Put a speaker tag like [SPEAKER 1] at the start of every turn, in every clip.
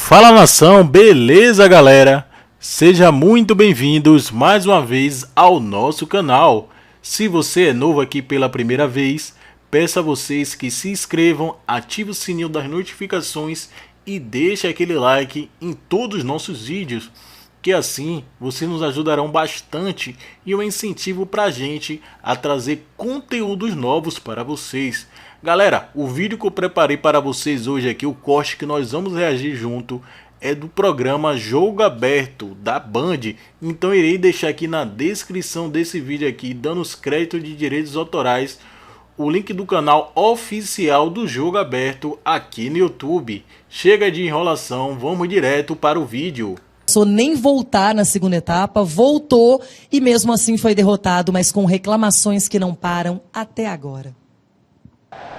[SPEAKER 1] Fala nação, beleza galera? Sejam muito bem-vindos mais uma vez ao nosso canal. Se você é novo aqui pela primeira vez, peço a vocês que se inscrevam, ativem o sininho das notificações e deixem aquele like em todos os nossos vídeos, que assim vocês nos ajudarão bastante e um incentivo para a gente a trazer conteúdos novos para vocês. Galera, o vídeo que eu preparei para vocês hoje aqui, o corte que nós vamos reagir junto, é do programa Jogo Aberto da Band. Então irei deixar aqui na descrição desse vídeo aqui, dando os créditos de direitos autorais, o link do canal oficial do Jogo Aberto aqui no YouTube. Chega de enrolação, vamos direto para o vídeo.
[SPEAKER 2] Nem voltar na segunda etapa, voltou e mesmo assim foi derrotado, mas com reclamações que não param até agora.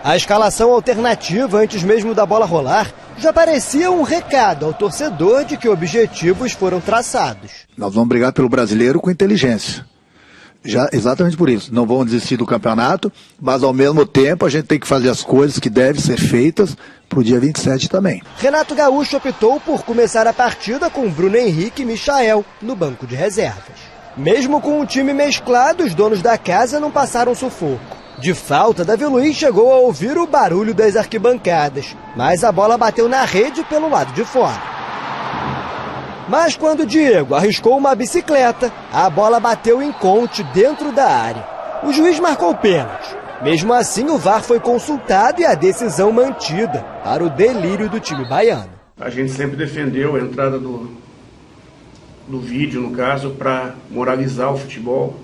[SPEAKER 3] A escalação alternativa, antes mesmo da bola rolar, já parecia um recado ao torcedor de que objetivos foram traçados.
[SPEAKER 4] Nós vamos brigar pelo brasileiro com inteligência. Já, exatamente por isso. Não vamos desistir do campeonato, mas ao mesmo tempo a gente tem que fazer as coisas que devem ser feitas para o dia 27 também.
[SPEAKER 3] Renato Gaúcho optou por começar a partida com Bruno Henrique e Michael no banco de reservas. Mesmo com um time mesclado, os donos da casa não passaram sufoco. De falta, Davi Luiz chegou a ouvir o barulho das arquibancadas, mas a bola bateu na rede pelo lado de fora. Mas quando Diego arriscou uma bicicleta, a bola bateu em Conte dentro da área. O juiz marcou pênalti. Mesmo assim, o VAR foi consultado e a decisão mantida, para o delírio do time baiano.
[SPEAKER 5] A gente sempre defendeu a entrada do vídeo, no caso, para moralizar o futebol,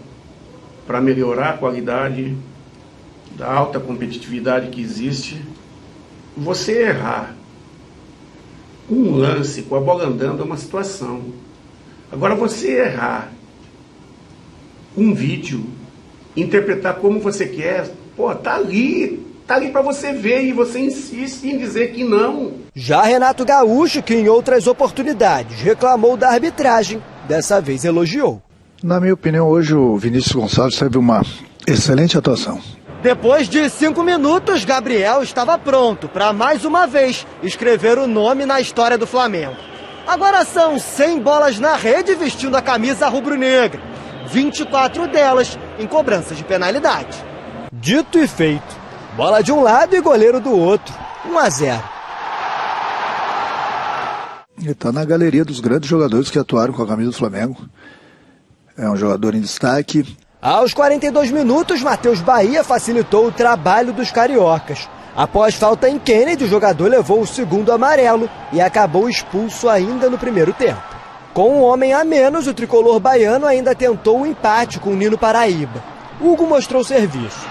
[SPEAKER 5] para melhorar a qualidade da alta competitividade que existe. Você errar um lance com a bola andando é uma situação. Agora você errar um vídeo, interpretar como você quer, pô, tá ali para você ver e você insiste em dizer que não.
[SPEAKER 3] Já Renato Gaúcho, que em outras oportunidades reclamou da arbitragem, dessa vez elogiou.
[SPEAKER 4] Na minha opinião, hoje o Vinícius Gonçalves teve uma excelente atuação.
[SPEAKER 3] Depois de 5 minutos, Gabriel estava pronto para mais uma vez escrever o nome na história do Flamengo. Agora são 100 bolas na rede vestindo a camisa rubro-negra, 24 delas em cobranças de penalidade. Dito e feito, bola de um lado e goleiro do outro, 1-0.
[SPEAKER 4] Ele está na galeria dos grandes jogadores que atuaram com a camisa do Flamengo. É um jogador em destaque.
[SPEAKER 3] Aos 42 minutos, Matheus Bahia facilitou o trabalho dos cariocas. Após falta em Kennedy, o jogador levou o segundo amarelo e acabou expulso ainda no primeiro tempo. Com um homem a menos, o tricolor baiano ainda tentou um empate com o Nino Paraíba. Hugo mostrou serviço.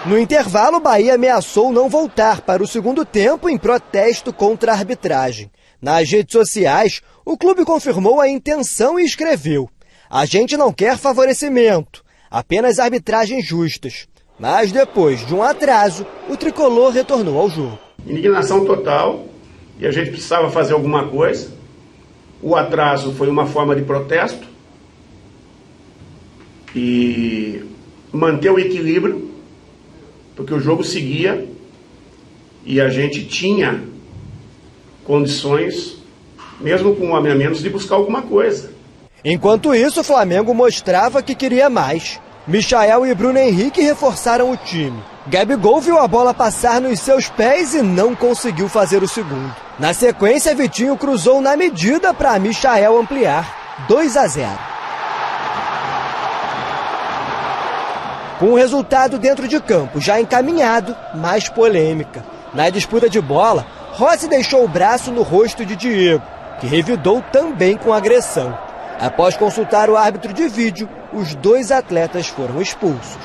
[SPEAKER 3] No intervalo, Bahia ameaçou não voltar para o segundo tempo em protesto contra a arbitragem. Nas redes sociais, o clube confirmou a intenção e escreveu: "A gente não quer favorecimento, apenas arbitragens justas." Mas depois de um atraso, o tricolor retornou ao jogo.
[SPEAKER 5] Indignação total, e a gente precisava fazer alguma coisa. O atraso foi uma forma de protesto e manter o equilíbrio, porque o jogo seguia e a gente tinha condições, mesmo com um homem a menos, de buscar alguma coisa.
[SPEAKER 3] Enquanto isso, o Flamengo mostrava que queria mais. Michael e Bruno Henrique reforçaram o time. Gabigol viu a bola passar nos seus pés e não conseguiu fazer o segundo. Na sequência, Vitinho cruzou na medida para Michael ampliar, 2-0. Com o resultado dentro de campo já encaminhado, mais polêmica. Na disputa de bola, Rossi deixou o braço no rosto de Diego, que revidou também com agressão. Após consultar o árbitro de vídeo, os dois atletas foram expulsos.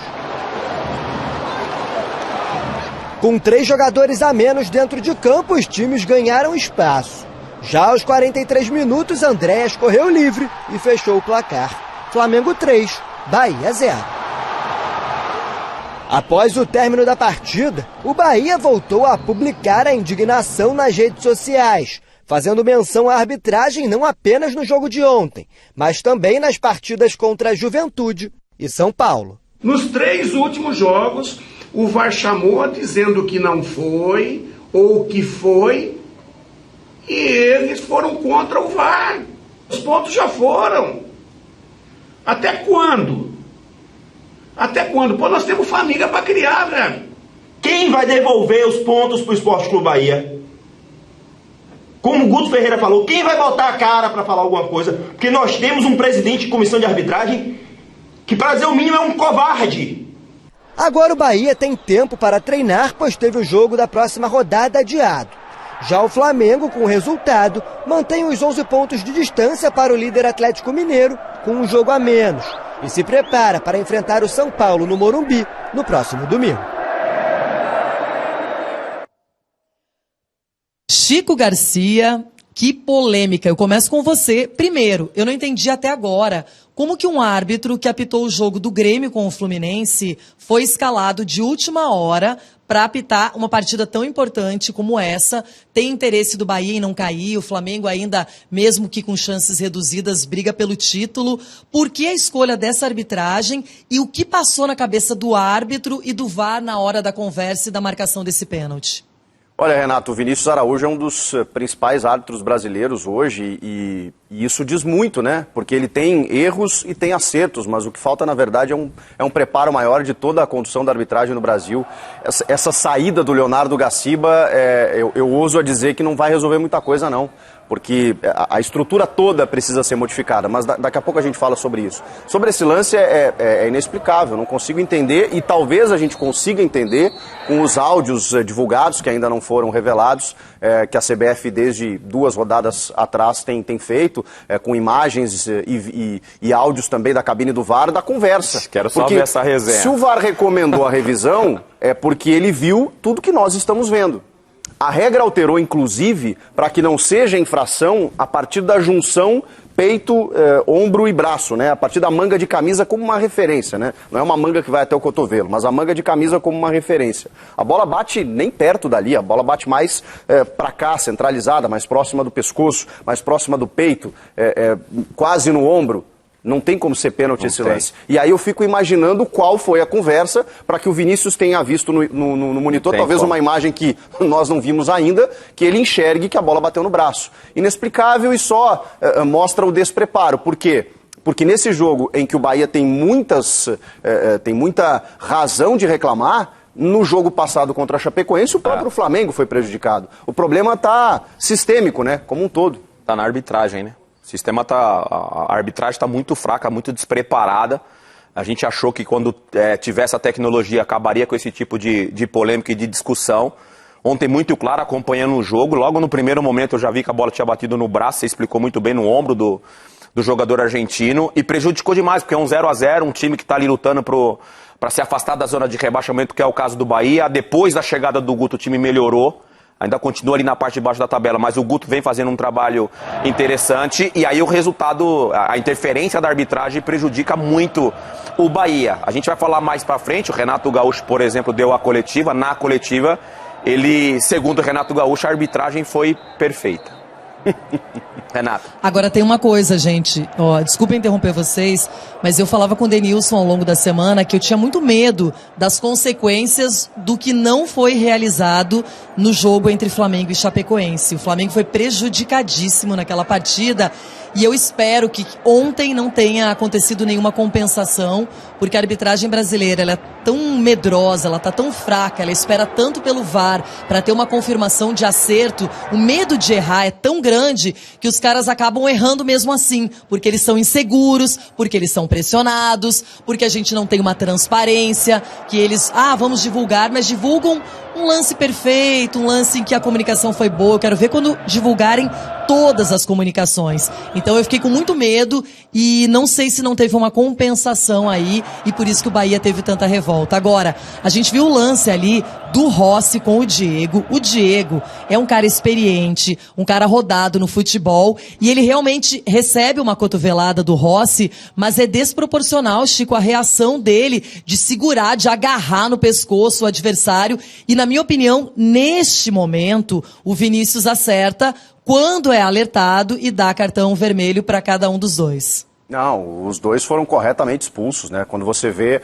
[SPEAKER 3] Com 3 jogadores a menos dentro de campo, os times ganharam espaço. Já aos 43 minutos, Andréas correu livre e fechou o placar. Flamengo 3, Bahia 0. Após o término da partida, o Bahia voltou a publicar a indignação nas redes sociais, fazendo menção à arbitragem não apenas no jogo de ontem, mas também nas partidas contra a Juventude e São Paulo.
[SPEAKER 5] Nos 3 últimos jogos, o VAR chamou dizendo que não foi, ou que foi, e eles foram contra o VAR. Os pontos já foram. Até quando? Até quando? Pô, nós temos família para criar, velho.
[SPEAKER 6] Quem vai devolver os pontos pro Esporte Clube Bahia? Como o Guto Ferreira falou, quem vai botar a cara para falar alguma coisa? Porque nós temos um presidente de comissão de arbitragem que, para dizer o mínimo, é um covarde.
[SPEAKER 3] Agora o Bahia tem tempo para treinar, pois teve o jogo da próxima rodada adiado. Já o Flamengo, com o resultado, mantém os 11 pontos de distância para o líder Atlético Mineiro, com um jogo a menos, e se prepara para enfrentar o São Paulo no Morumbi no próximo domingo.
[SPEAKER 2] Chico Garcia, que polêmica. Eu começo com você. Primeiro, eu não entendi até agora como que um árbitro que apitou o jogo do Grêmio com o Fluminense foi escalado de última hora para apitar uma partida tão importante como essa. Tem interesse do Bahia em não cair, o Flamengo ainda, mesmo que com chances reduzidas, briga pelo título. Por que a escolha dessa arbitragem e o que passou na cabeça do árbitro e do VAR na hora da conversa e da marcação desse pênalti?
[SPEAKER 7] Olha, Renato, o Vinícius Araújo é um dos principais árbitros brasileiros hoje e isso diz muito, né? Porque ele tem erros e tem acertos, mas o que falta, na verdade, é um preparo maior de toda a condução da arbitragem no Brasil. Essa saída do Leonardo Gaciba, eu ouso a dizer que não vai resolver muita coisa, não. Porque a estrutura toda precisa ser modificada, mas daqui a pouco a gente fala sobre isso. Sobre esse lance é inexplicável, não consigo entender e talvez a gente consiga entender com os áudios divulgados, que ainda não foram revelados, que a CBF desde 2 rodadas atrás tem feito, com imagens e áudios também da cabine do VAR, da conversa.
[SPEAKER 8] Quero só ver essa resenha.
[SPEAKER 7] Se o VAR recomendou a revisão, é porque ele viu tudo que nós estamos vendo. A regra alterou, inclusive, para que não seja infração a partir da junção peito, ombro e braço, né? A partir da manga de camisa como uma referência, né? Não é uma manga que vai até o cotovelo, mas a manga de camisa como uma referência. A bola bate nem perto dali, a bola bate mais para cá, centralizada, mais próxima do pescoço, mais próxima do peito, quase no ombro. Não tem como ser pênalti esse lance. E aí eu fico imaginando qual foi a conversa para que o Vinícius tenha visto no monitor, talvez uma imagem que nós não vimos ainda, que ele enxergue que a bola bateu no braço. Inexplicável e só mostra o despreparo. Por quê? Porque nesse jogo em que o Bahia tem muita razão de reclamar, no jogo passado contra a Chapecoense, o próprio Flamengo foi prejudicado. O problema está sistêmico, né? Como um todo.
[SPEAKER 8] Está na arbitragem, né? A arbitragem está muito fraca, muito despreparada. A gente achou que quando tivesse a tecnologia acabaria com esse tipo de polêmica e de discussão. Ontem muito claro, acompanhando o jogo, logo no primeiro momento eu já vi que a bola tinha batido no braço, você explicou muito bem, no ombro do jogador argentino, e prejudicou demais, porque é um 0-0, um time que está ali lutando para se afastar da zona de rebaixamento, que é o caso do Bahia. Depois da chegada do Guto, o time melhorou. Ainda continua ali na parte de baixo da tabela, mas o Guto vem fazendo um trabalho interessante e aí o resultado, a interferência da arbitragem prejudica muito o Bahia. A gente vai falar mais pra frente, o Renato Gaúcho, por exemplo, deu a coletiva, na coletiva, segundo o Renato Gaúcho, a arbitragem foi perfeita. Renato.
[SPEAKER 2] Agora tem uma coisa, gente, desculpa interromper vocês, mas eu falava com o Denilson ao longo da semana que eu tinha muito medo das consequências do que não foi realizado no jogo entre Flamengo e Chapecoense. O Flamengo foi prejudicadíssimo naquela partida e eu espero que ontem não tenha acontecido nenhuma compensação, porque a arbitragem brasileira ela é tão medrosa, ela está tão fraca, ela espera tanto pelo VAR para ter uma confirmação de acerto, o medo de errar é tão grande que os caras acabam errando mesmo assim, porque eles são inseguros, porque eles são pressionados, porque a gente não tem uma transparência, que eles, vamos divulgar, mas divulgam um lance perfeito, um lance em que a comunicação foi boa. Eu quero ver quando divulgarem todas as comunicações. Então eu fiquei com muito medo e não sei se não teve uma compensação aí e por isso que o Bahia teve tanta revolta. Agora, a gente viu o lance ali do Rossi com o Diego. O Diego é um cara experiente, um cara rodado no futebol e ele realmente recebe uma cotovelada do Rossi, mas é desproporcional, Chico, a reação dele de segurar, de agarrar no pescoço o adversário e, na minha opinião, neste momento, o Vinícius acerta quando é alertado e dá cartão vermelho para cada um dos dois.
[SPEAKER 7] Não, os dois foram corretamente expulsos, né? Quando você vê...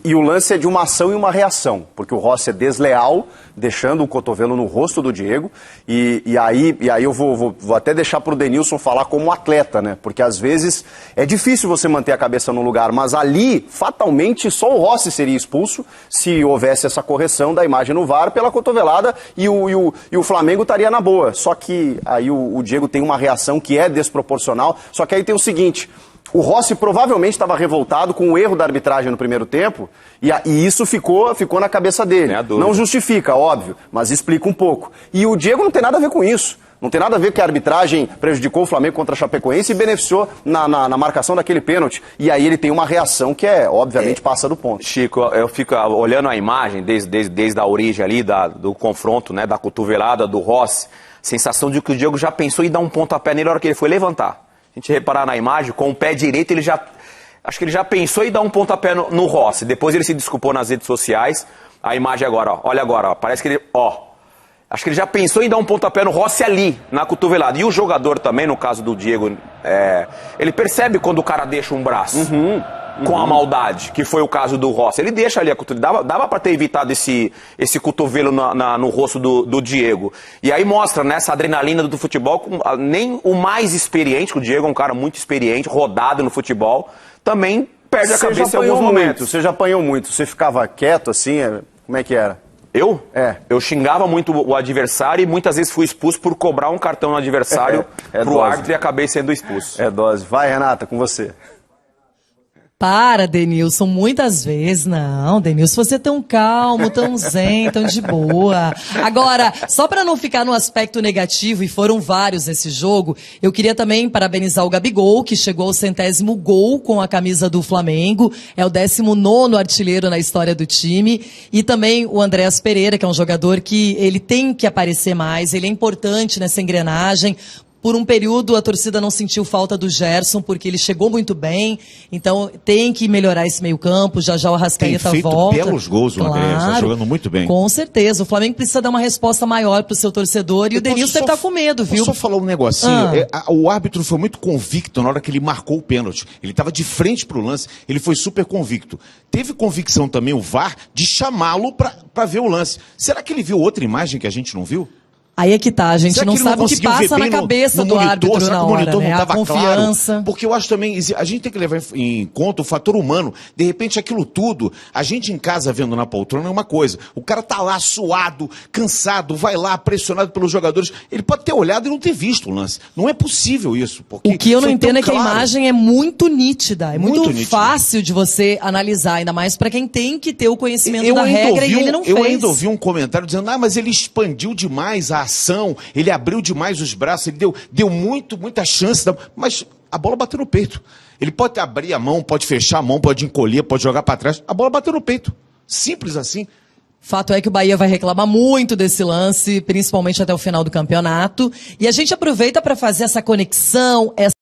[SPEAKER 7] E o lance é de uma ação e uma reação, porque o Rossi é desleal deixando o cotovelo no rosto do Diego, e aí eu vou até deixar para o Denilson falar como atleta, né? Porque às vezes é difícil você manter a cabeça no lugar, mas ali, fatalmente, só o Rossi seria expulso se houvesse essa correção da imagem no VAR pela cotovelada e o Flamengo estaria na boa. Só que aí o Diego tem uma reação que é desproporcional, só que aí tem o seguinte... O Rossi provavelmente estava revoltado com o erro da arbitragem no primeiro tempo e isso ficou na cabeça dele. Não justifica, óbvio, mas explica um pouco. E o Diego não tem nada a ver com isso. Não tem nada a ver que a arbitragem prejudicou o Flamengo contra a Chapecoense e beneficiou na marcação daquele pênalti. E aí ele tem uma reação que obviamente, passa do ponto.
[SPEAKER 8] Chico, eu fico olhando a imagem desde a origem ali do confronto, né, da cotovelada do Rossi, sensação de que o Diego já pensou em dar um pontapé nele na hora que ele foi levantar. A gente reparar na imagem, com o pé direito acho que ele já pensou em dar um pontapé no Rossi. Depois ele se desculpou nas redes sociais. A imagem agora, ó, olha agora, ó, parece que ele, acho que ele já pensou em dar um pontapé no Rossi ali, na cotovelada. E o jogador também, no caso do Diego, ele percebe quando o cara deixa um braço. Com a maldade, que foi o caso do Rossi. Ele deixa ali a cotovelada. Dava para ter evitado esse cotovelo no rosto do Diego. E aí mostra, né, essa adrenalina do futebol. Nem o mais experiente, que o Diego é um cara muito experiente, rodado no futebol, também perde a cabeça em alguns momentos.
[SPEAKER 7] Você já apanhou muito. Você ficava quieto assim? Como é que era?
[SPEAKER 8] Eu? Eu xingava muito o adversário e muitas vezes fui expulso por cobrar um cartão no adversário pro árbitro e acabei sendo expulso.
[SPEAKER 7] É dose. Vai, Renata, com você.
[SPEAKER 2] Para, Denilson, muitas vezes. Não, Denilson, você é tão calmo, tão zen, tão de boa. Agora, só para não ficar no aspecto negativo, e foram vários esse jogo, eu queria também parabenizar o Gabigol, que chegou ao 100º gol com a camisa do Flamengo, é o 19º artilheiro na história do time, e também o Andréas Pereira, que é um jogador que ele tem que aparecer mais, ele é importante nessa engrenagem. Por um período, a torcida não sentiu falta do Gerson, porque ele chegou muito bem. Então, tem que melhorar esse meio-campo. Já o Arrascaeta volta.
[SPEAKER 9] Tem feito belos gols o André, está jogando muito bem.
[SPEAKER 2] Com certeza. O Flamengo precisa dar uma resposta maior para o seu torcedor. E o Denilson deve estar com medo, viu?
[SPEAKER 9] Posso só falar um negocinho? O árbitro foi muito convicto na hora que ele marcou o pênalti. Ele estava de frente para o lance. Ele foi super convicto. Teve convicção também o VAR de chamá-lo para ver o lance. Será que ele viu outra imagem que a gente não viu?
[SPEAKER 2] Aí é que tá, a gente não sabe o que passa na cabeça do árbitro na hora, né? A confiança.
[SPEAKER 9] Claro? Porque eu acho também, a gente tem que levar em conta o fator humano. De repente, aquilo tudo, a gente em casa vendo na poltrona é uma coisa. O cara tá lá suado, cansado, vai lá pressionado pelos jogadores. Ele pode ter olhado e não ter visto o lance. Não é possível isso. Porque
[SPEAKER 2] o que eu não entendo é que a imagem é muito nítida. É muito fácil de você analisar, ainda mais para quem tem que ter o conhecimento da regra e ele não fez.
[SPEAKER 9] Eu ainda ouvi um comentário dizendo, mas ele expandiu demais a ação, ele abriu demais os braços, ele deu muita chance, mas a bola bateu no peito. Ele pode abrir a mão, pode fechar a mão, pode encolher, pode jogar para trás, a bola bateu no peito. Simples assim.
[SPEAKER 2] Fato é que o Bahia vai reclamar muito desse lance, principalmente até o final do campeonato. E a gente aproveita para fazer essa conexão,